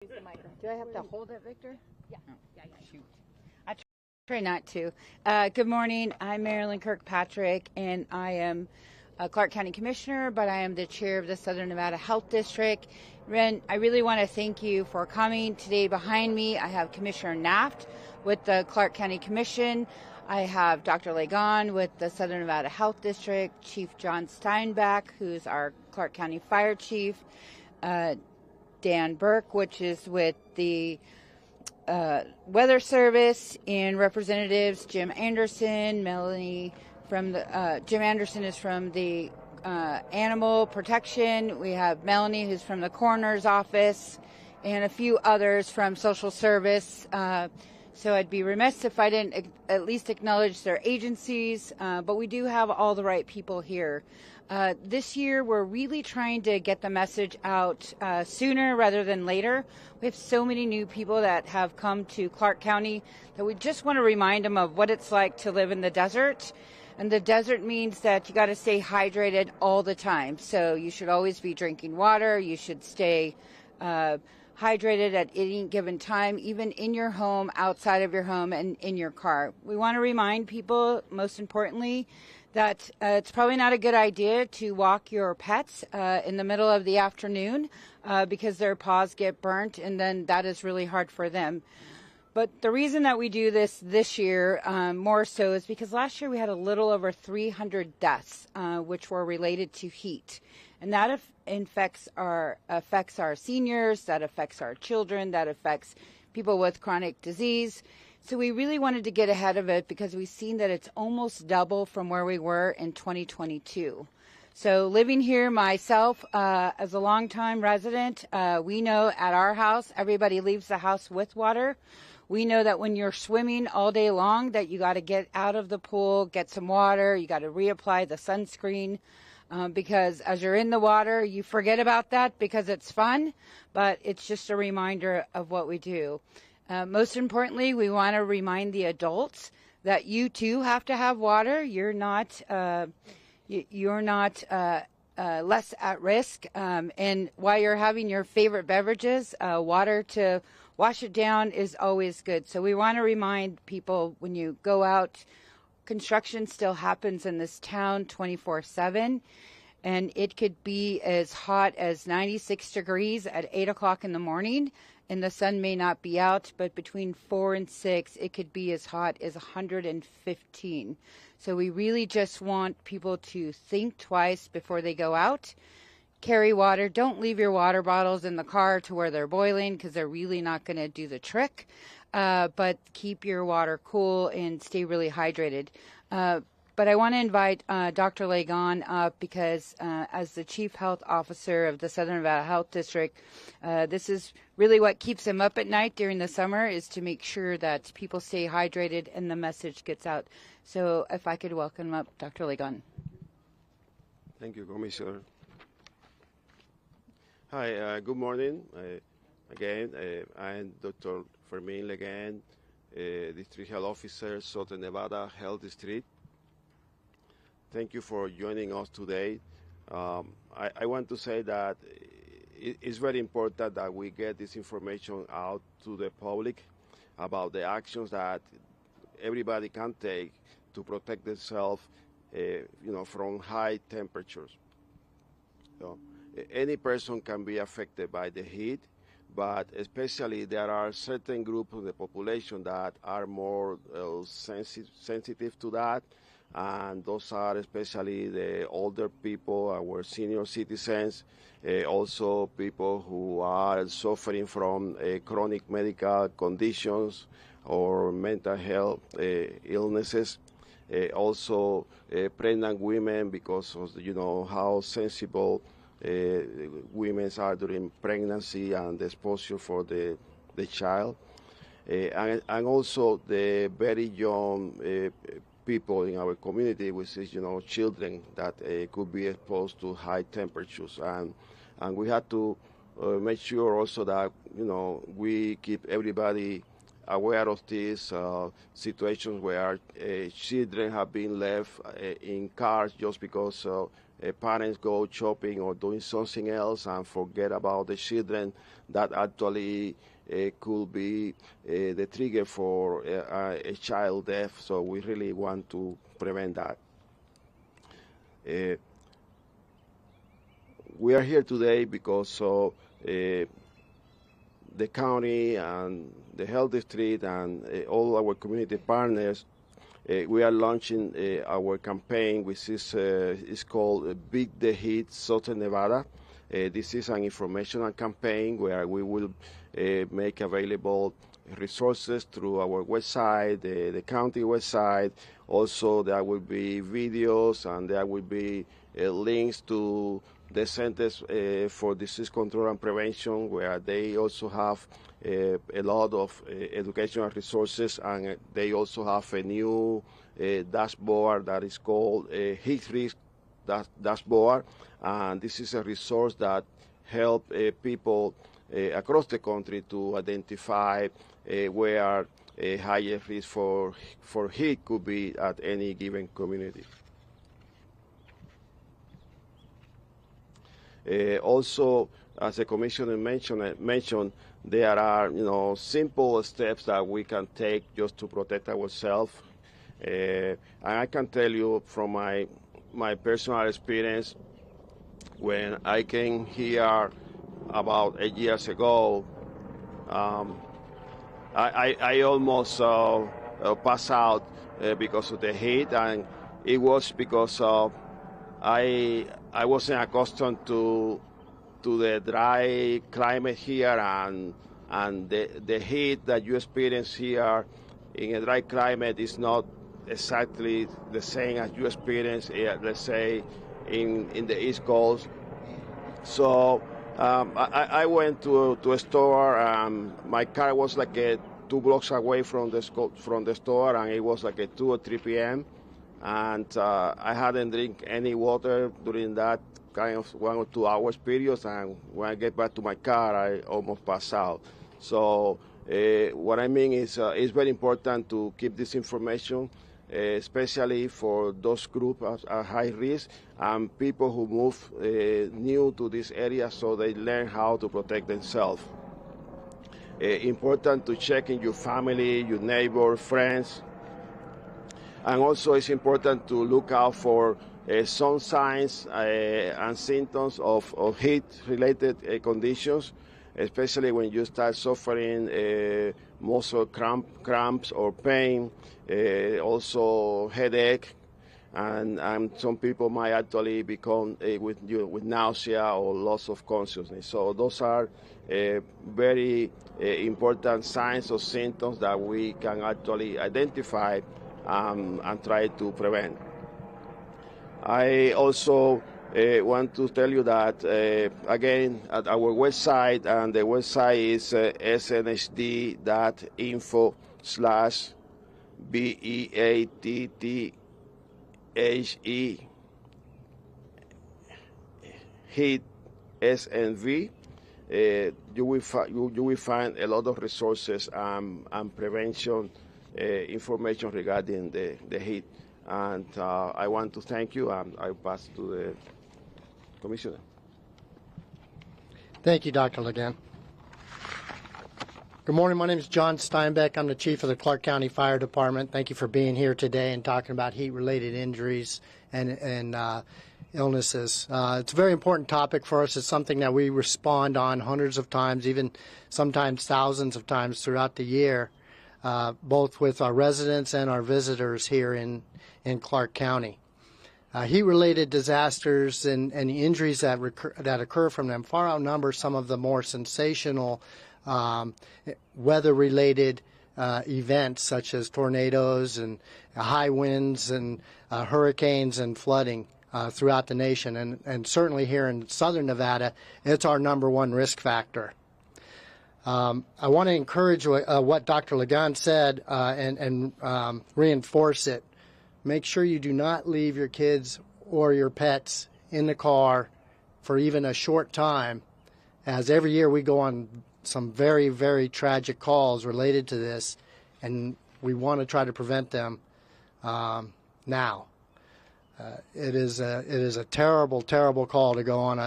Use the microphone. Do I have to hold it, Victor? Yeah. Oh, Yeah. shoot. I try not to. Good morning. I'm Marilyn Kirkpatrick, and I am a Clark County Commissioner, but I am the chair of the Southern Nevada Health District. Ren, I really want to thank you for coming. Today behind me, I have Commissioner Naft with the Clark County Commission. I have Dr. Legon with the Southern Nevada Health District, Chief John Steinbach, who's our Clark County Fire Chief, Dan Burke, which is with the Weather Service, and Representatives Jim Anderson, Melanie from the Jim Anderson is from the Animal Protection. We have Melanie, who's from the Coroner's Office, and a few others from Social Service. So I'd be remiss if I didn't at least acknowledge their agencies, but we do have all the right people here. This year, we're really trying to get the message out sooner rather than later. We have so many new people that have come to Clark County that we just want to remind them of what it's like to live in the desert. And the desert means that you got to stay hydrated all the time. So you should always be drinking water. You should stay hydrated at any given time, even in your home, outside of your home, and in your car. We want to remind people, most importantly, that it's probably not a good idea to walk your pets in the middle of the afternoon because their paws get burnt, and then that is really hard for them. But the reason that we do this year more so is because last year we had a little over 300 deaths, which were related to heat. And that affects our seniors, that affects our children, that affects people with chronic disease. So we really wanted to get ahead of it because we've seen that it's almost double from where we were in 2022. So living here myself as a longtime resident, we know at our house, everybody leaves the house with water. We know that when you're swimming all day long that you got to get out of the pool, get some water, you got to reapply the sunscreen. Because as you're in the water, you forget about that because it's fun, but it's just a reminder of what we do. Most importantly, we want to remind the adults that you too have to have water. You're not less at risk. And while you're having your favorite beverages, water to wash it down is always good. So we want to remind people when you go out, construction still happens in this town 24/7, and it could be as hot as 96 degrees at 8 o'clock in the morning, and the sun may not be out, but between 4 and 6, it could be as hot as 115. So we really just want people to think twice before they go out. Carry water. Don't leave your water bottles in the car to where they're boiling because they're really not going to do the trick. But keep your water cool and stay really hydrated. But I want to invite Dr. Legon up because as the Chief Health Officer of the Southern Nevada Health District, this is really what keeps him up at night during the summer is to make sure that people stay hydrated and the message gets out. So if I could welcome up Dr. Legon. Thank you, Commissioner. Hi, good morning. Again, I'm Dr. Fermin Legan, District Health Officer, Southern Nevada Health District. Thank you for joining us today. I want to say that it's very important that we get this information out to the public about the actions that everybody can take to protect themselves, from high temperatures. So, any person can be affected by the heat, but especially there are certain groups of the population that are more sensitive to that, and those are especially the older people, our senior citizens, also people who are suffering from chronic medical conditions or mental health illnesses. Also pregnant women because of how sensible women are during pregnancy and the exposure for the child, and also the very young people in our community, which is children that could be exposed to high temperatures, and we have to make sure also that we keep everybody aware of these situations where children have been left in cars just because parents go shopping or doing something else and forget about the children. That actually could be the trigger for a child death. So we really want to prevent that. We are here today because the county and the health district and all our community partners, we are launching our campaign, which is called Beat the Heat Southern Nevada. This is an informational campaign where we will make available resources through our website, the county website. Also, there will be videos and there will be links to the Centers for Disease Control and Prevention, where they also have a lot of educational resources, and they also have a new dashboard that is called Heat Risk Dashboard. And this is a resource that helps people across the country to identify where a higher risk for heat could be at any given community. Also, as the commissioner mentioned, there are simple steps that we can take just to protect ourselves. And I can tell you from my personal experience, when I came here about 8 years ago, I almost passed out because of the heat, and it was because I wasn't accustomed to the dry climate here, and the heat that you experience here in a dry climate is not exactly the same as you experience, let's say, in the East Coast. So I went to a store. My car was like 2 blocks away from the store, and it was like 2 or 3 p.m. And I hadn't drink any water during that kind of 1 or 2 hours periods. And when I get back to my car, I almost pass out. So what I mean is it's very important to keep this information, especially for those groups at high risk and people who move new to this area, so they learn how to protect themselves. Important to check in your family, your neighbors, friends. And also it's important to look out for some signs and symptoms of heat-related conditions, especially when you start suffering muscle cramps or pain, also headache, and some people might actually become with nausea or loss of consciousness. So those are very important signs or symptoms that we can actually identify and try to prevent. I also want to tell you that, again, at our website, and the website is snsd.info/BEATTHE HEAT SNV. You will find a lot of resources and prevention information regarding the heat. And I want to thank you, and I pass to the Commissioner. Thank you, Dr. Ligon. Good morning. My name is John Steinbeck. I'm the Chief of the Clark County Fire Department. Thank you for being here today and talking about heat-related injuries and illnesses. It's a very important topic for us. It's something that we respond on hundreds of times, even sometimes thousands of times throughout the year, both with our residents and our visitors here in Clark County. Heat-related disasters and the injuries that occur from them far outnumber some of the more sensational weather-related events, such as tornadoes and high winds and hurricanes and flooding throughout the nation. And certainly here in southern Nevada, it's our #1 risk factor. I want to encourage what Dr. Ligon said and reinforce it. Make sure you do not leave your kids or your pets in the car for even a short time, as every year we go on some very, very tragic calls related to this, and we want to try to prevent them now. It is a terrible, terrible call to go on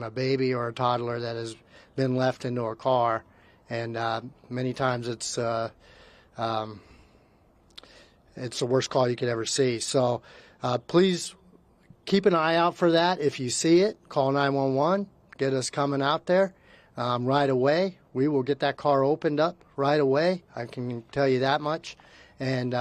a baby or a toddler that has been left into a car, and many times it's the worst call you could ever see. So please keep an eye out for that. If you see it, call 911. Get us coming out there right away. We will get that car opened up right away. I can tell you that much. And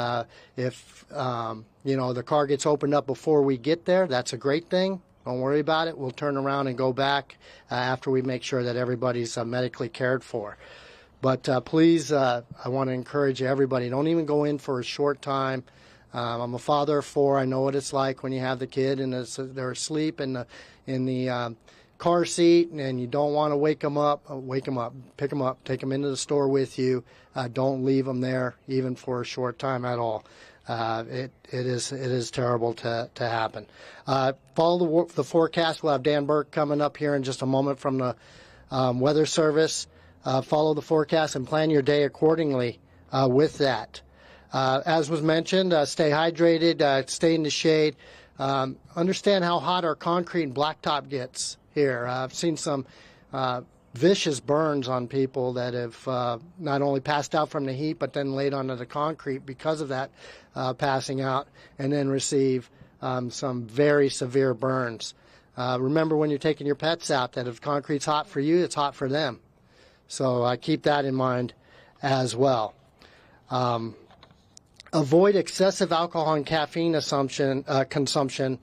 if the car gets opened up before we get there, that's a great thing. Don't worry about it. We'll turn around and go back after we make sure that everybody's medically cared for. But please, I want to encourage everybody, don't even go in for a short time. I'm a father of 4. I know what it's like when you have the kid and they're asleep in the car seat, and you don't want to wake them up. Pick them up, take them into the store with you. Don't leave them there even for a short time at all. It is terrible to happen. Follow the forecast. We'll have Dan Burke coming up here in just a moment from the Weather Service. Follow the forecast and plan your day accordingly with that. As was mentioned, stay hydrated, stay in the shade. Understand how hot our concrete and blacktop gets here. I've seen some vicious burns on people that have not only passed out from the heat, but then laid onto the concrete because of that passing out, and then receive some very severe burns. Remember when you're taking your pets out that if concrete's hot for you, it's hot for them. So keep that in mind as well. Avoid excessive alcohol and caffeine consumption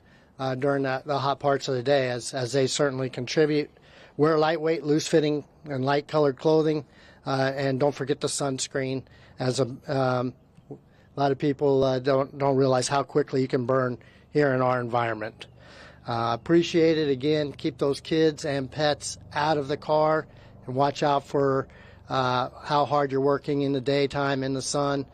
during the hot parts of the day, as they certainly contribute. Wear lightweight, loose-fitting, and light-colored clothing, and don't forget the sunscreen. As a lot of people don't realize how quickly you can burn here in our environment. Appreciate it. Again, keep those kids and pets out of the car, and watch out for how hard you're working in the daytime in the sun,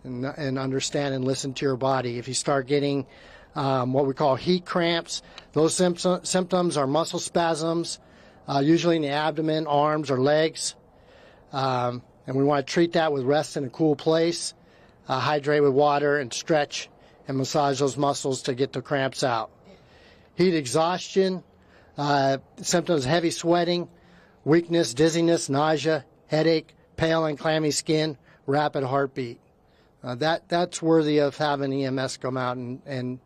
and understand and listen to your body. If you start getting what we call heat cramps, those symptoms are muscle spasms, usually in the abdomen, arms, or legs. And we want to treat that with rest in a cool place, hydrate with water, and stretch and massage those muscles to get the cramps out. Heat exhaustion, symptoms heavy sweating, weakness, dizziness, nausea, headache, pale and clammy skin, rapid heartbeat. That's worthy of having EMS come out and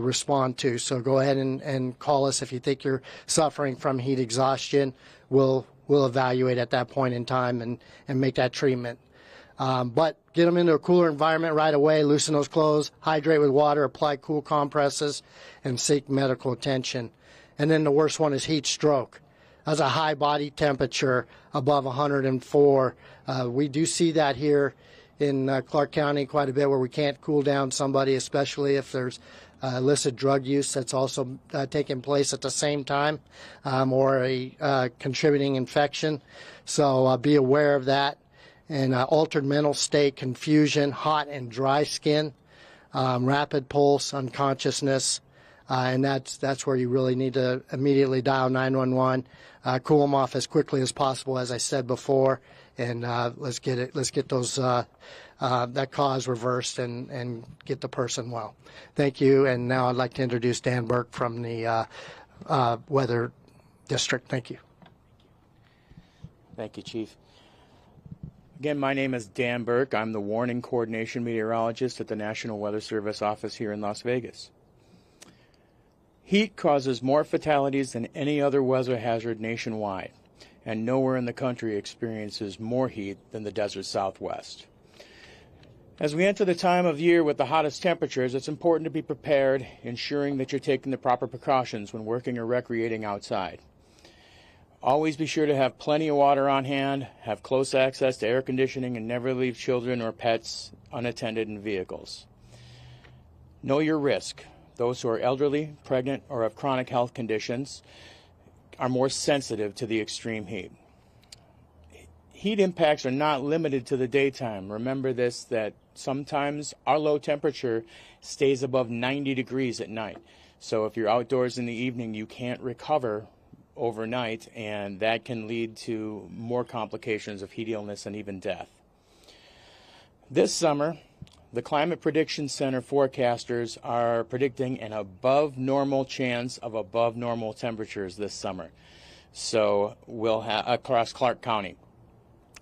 respond to. So go ahead and call us if you think you're suffering from heat exhaustion. We'll evaluate at that point in time and make that treatment. But get them into a cooler environment right away, loosen those clothes, hydrate with water, apply cool compresses, and seek medical attention. And then the worst one is heat stroke. That's a high body temperature above 104. We do see that here in Clark County quite a bit, where we can't cool down somebody, especially if there's illicit drug use that's also taking place at the same time, or a contributing infection. So be aware of that. And altered mental state, confusion, hot and dry skin, rapid pulse, unconsciousness, and that's where you really need to immediately dial 911, cool them off as quickly as possible, as I said before, and let's get those that cause reversed and get the person well. Thank you. And now I'd like to introduce Dan Burke from the Weather District. Thank you. Thank you, Chief. Again, my name is Dan Burke. I'm the Warning Coordination Meteorologist at the National Weather Service office here in Las Vegas. Heat causes more fatalities than any other weather hazard nationwide, and nowhere in the country experiences more heat than the desert Southwest. As we enter the time of year with the hottest temperatures, it's important to be prepared, ensuring that you're taking the proper precautions when working or recreating outside. Always be sure to have plenty of water on hand, have close access to air conditioning, and never leave children or pets unattended in vehicles. Know your risk. Those who are elderly, pregnant, or have chronic health conditions are more sensitive to the extreme heat. Heat impacts are not limited to the daytime. Remember this, that sometimes our low temperature stays above 90 degrees at night. So if you're outdoors in the evening, you can't recover overnight, and that can lead to more complications of heat illness and even death. This summer, the Climate Prediction Center forecasters are predicting an above normal chance of above normal temperatures this summer. So we'll have across Clark County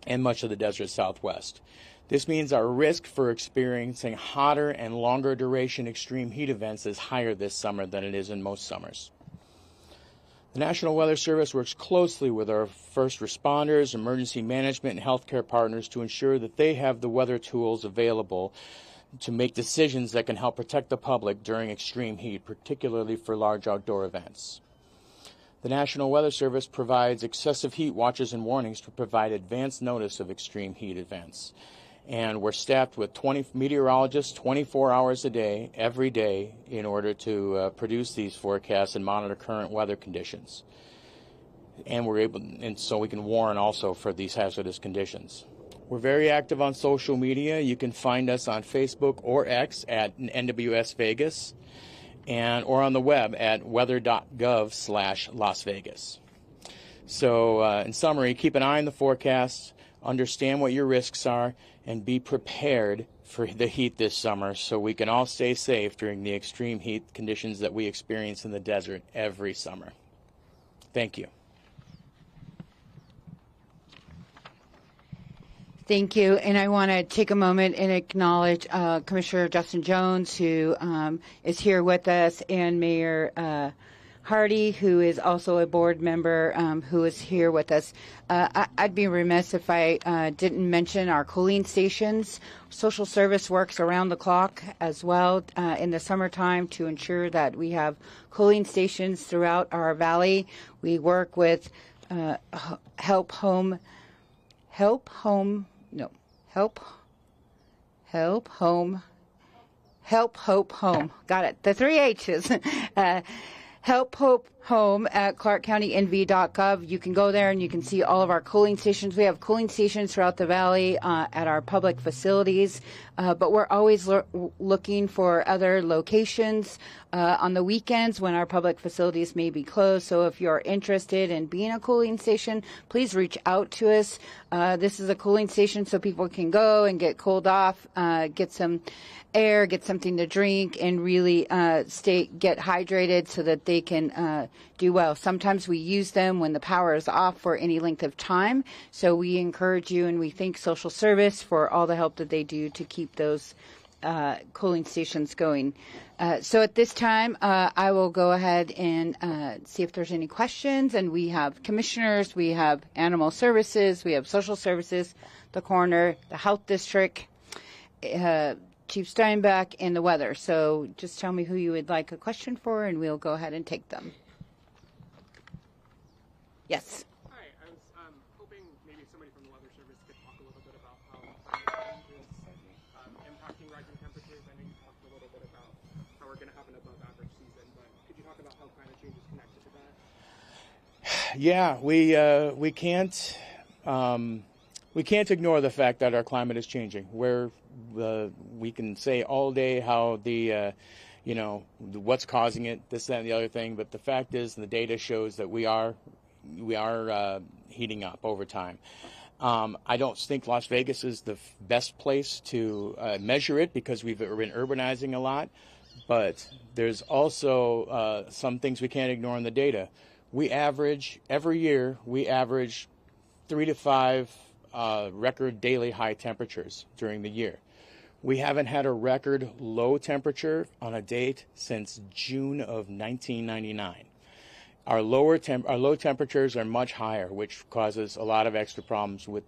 and much of the desert Southwest. This means our risk for experiencing hotter and longer duration extreme heat events is higher this summer than it is in most summers. The National Weather Service works closely with our first responders, emergency management, and healthcare partners to ensure that they have the weather tools available to make decisions that can help protect the public during extreme heat, particularly for large outdoor events. The National Weather Service provides excessive heat watches and warnings to provide advance notice of extreme heat events. And we're staffed with 20 meteorologists 24 hours a day, every day, in order to produce these forecasts and monitor current weather conditions. And so we can warn also for these hazardous conditions. We're very active on social media. You can find us on Facebook or X at NWS Vegas, or on the web at weather.gov/Las Vegas. So in summary, keep an eye on the forecast, understand what your risks are, and be prepared for the heat this summer so we can all stay safe during the extreme heat conditions that we experience in the desert every summer. Thank you. Thank you. And I want to take a moment and acknowledge Commissioner Justin Jones, who is here with us, and Mayor Hardy, who is also a board member, who is here with us. I'd be remiss if I didn't mention our cooling stations. Social service works around the clock as well in the summertime to ensure that we have cooling stations throughout our valley. We work with Help Home. Got it. The 3 H's. Help Hope Home at clarkcountynv.gov. You can go there and you can see all of our cooling stations. We have cooling stations throughout the valley at our public facilities, but we're always looking for other locations on the weekends when our public facilities may be closed. So if you're interested in being a cooling station, please reach out to us. This is a cooling station so people can go and get cooled off, get some air, get something to drink, and really get hydrated so that they can do well. Sometimes we use them when the power is off for any length of time. So we encourage you, and we thank social service for all the help that they do to keep those cooling stations going. So at this time, I will go ahead and see if there's any questions. And we have commissioners, we have animal services, we have social services, the coroner, the health district, Chief Steinbeck, and the weather. So just tell me who you would like a question for, and we'll go ahead and take them. Yes. Hi, I was hoping maybe somebody from the Weather Service could talk a little bit about how climate change is impacting rising temperatures. I know you talked a little bit about how we're going to have an above average season, but could you talk about how climate change is connected to that? Yeah, we can't ignore the fact that our climate is changing. We can say all day how what's causing it, this, that, and the other thing, but the fact is, and the data shows that we are heating up over time. I don't think Las Vegas is the best place to measure it because we've been urbanizing a lot, but there's also some things we can't ignore in the data. Every year, we average 3 to 5 record daily high temperatures during the year. We haven't had a record low temperature on a date since June of 1999. Our low temperatures are much higher, which causes a lot of extra problems with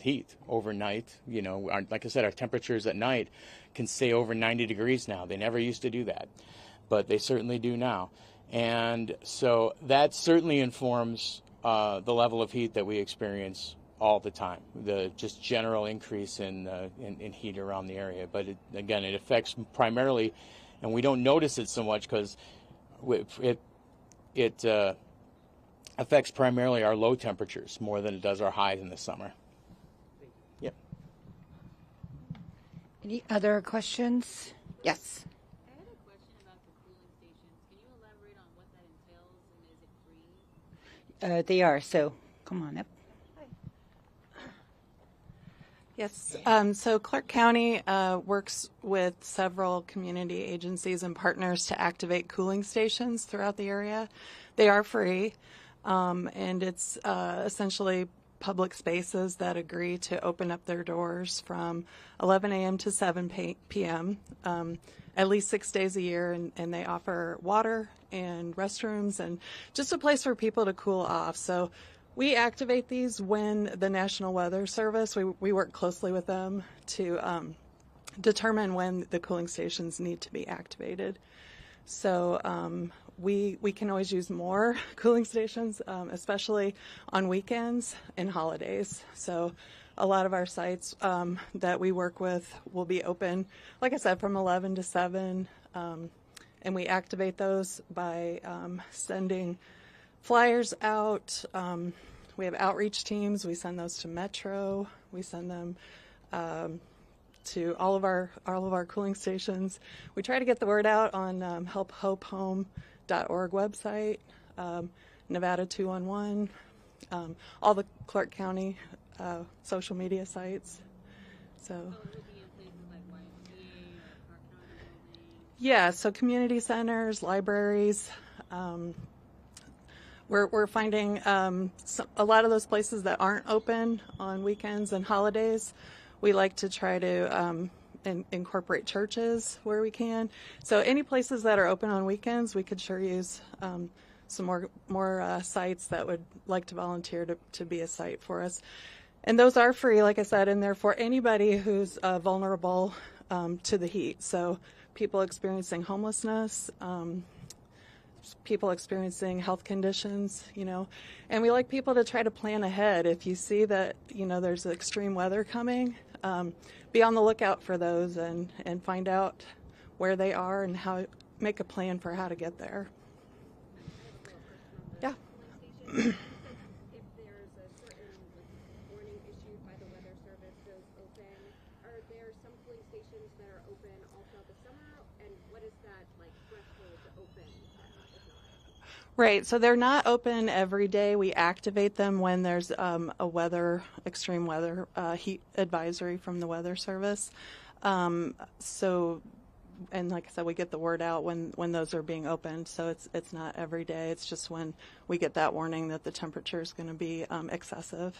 heat overnight. Like I said, our temperatures at night can stay over 90 degrees now. They never used to do that, but they certainly do now. And so that certainly informs the level of heat that we experience all the time, the just general increase in heat around the area. But it affects primarily, and we don't notice it so much because it affects primarily our low temperatures more than it does our highs in the summer. Yep. Any other questions? Yes. I had a question about the cooling stations. Can you elaborate on what that entails, and is it free? They are, so come on up. Yes. So Clark County works with several community agencies and partners to activate cooling stations throughout the area. They are free, and it's essentially public spaces that agree to open up their doors from 11 a.m. to 7 p.m. At least 6 days a year, and they offer water and restrooms and just a place for people to cool off. So we activate these when the National Weather Service, we work closely with them to determine when the cooling stations need to be activated. So we can always use more cooling stations, especially on weekends and holidays. So a lot of our sites that we work with will be open, like I said, from 11 to 7, and we activate those by sending flyers out. We have outreach teams. We send those to Metro. We send them to all of our cooling stations. We try to get the word out on helphopehome.org website, Nevada 211, all the Clark County social media sites. So. Yeah, so community centers, libraries. We're finding a lot of those places that aren't open on weekends and holidays. We like to try to incorporate churches where we can. So any places that are open on weekends, we could sure use some more sites that would like to volunteer to be a site for us. And those are free, like I said, and they're for anybody who's vulnerable to the heat. So people experiencing homelessness, people experiencing health conditions, and we like people to try to plan ahead. If you see that, there's extreme weather coming, be on the lookout for those and find out where they are and make a plan for how to get there. Yeah. If there's a certain warning issued by the Weather Service goes open, are there some cooling stations that are open all throughout the summer? And what is that threshold to open? Right, so they're not open every day. We activate them when there's extreme weather, heat advisory from the Weather Service. And like I said, we get the word out when those are being opened. So it's not every day. It's just when we get that warning that the temperature is going to be excessive.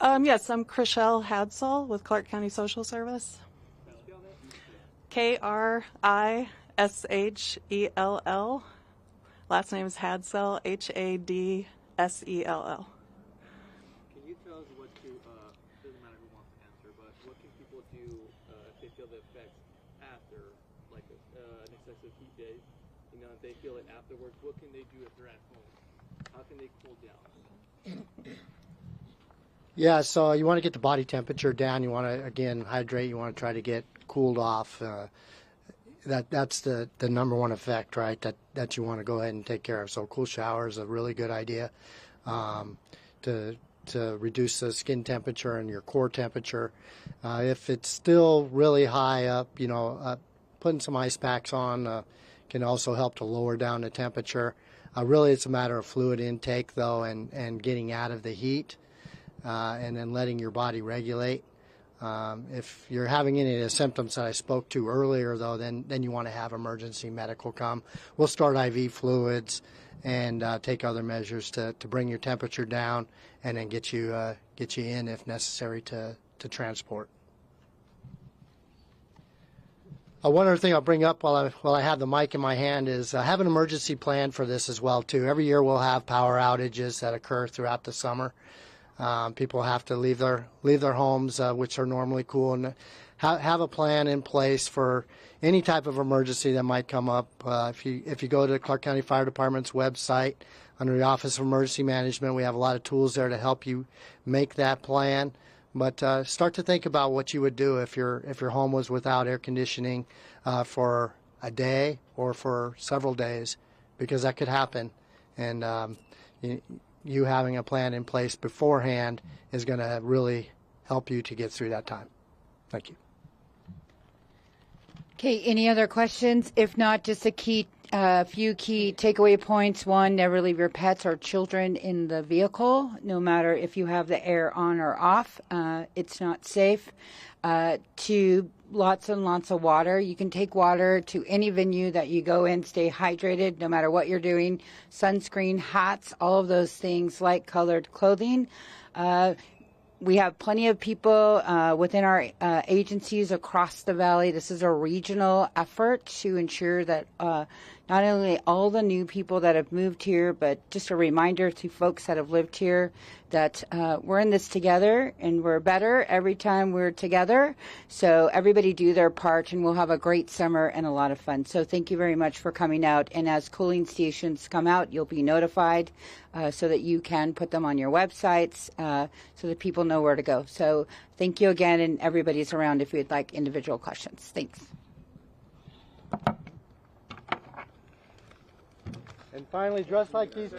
Yes, I'm Chriselle Hadsall with Clark County Social Service. Krishell. Last name is Hadsell, Hadsell. Can you tell us what to, doesn't matter who wants to answer, but what can people do if they feel the effects after, like an excessive heat day? If they feel it afterwards, what can they do if they're at home? How can they cool down? Yeah, so you want to get the body temperature down. You want to, again, hydrate. You want to try to get cooled off. That's the number one effect, right, that you want to go ahead and take care of. So cool shower is a really good idea to reduce the skin temperature and your core temperature. If it's still really high up, putting some ice packs on can also help to lower down the temperature. Really, it's a matter of fluid intake, though, and getting out of the heat. And then letting your body regulate. If you're having any of the symptoms that I spoke to earlier, though, then you want to have emergency medical come. We'll start IV fluids and take other measures to bring your temperature down and then get you in if necessary to transport. One other thing I'll bring up while I have the mic in my hand is have an emergency plan for this as well too. Every year we'll have power outages that occur throughout the summer. People have to leave their homes, which are normally cool, and have a plan in place for any type of emergency that might come up. If you go to Clark County Fire Department's website under the Office of Emergency Management, we have a lot of tools there to help you make that plan. But start to think about what you would do if your home was without air conditioning for a day or for several days, because that could happen, and you having a plan in place beforehand is going to really help you to get through that time. Thank you. Okay, any other questions? If not, just a key A few key takeaway points. One, never leave your pets or children in the vehicle, no matter if you have the air on or off. It's not safe. Two, lots and lots of water. You can take water to any venue that you go in. Stay hydrated no matter what you're doing. Sunscreen, hats, all of those things, light colored clothing. We have plenty of people within our agencies across the valley. This is a regional effort to ensure that not only all the new people that have moved here, but just a reminder to folks that have lived here that we're in this together and we're better every time we're together. So everybody do their part and we'll have a great summer and a lot of fun. So thank you very much for coming out. And as cooling stations come out, you'll be notified so that you can put them on your websites so that people know where to go. So thank you again, and everybody's around if you'd like individual questions. Thanks. And finally, dress like these.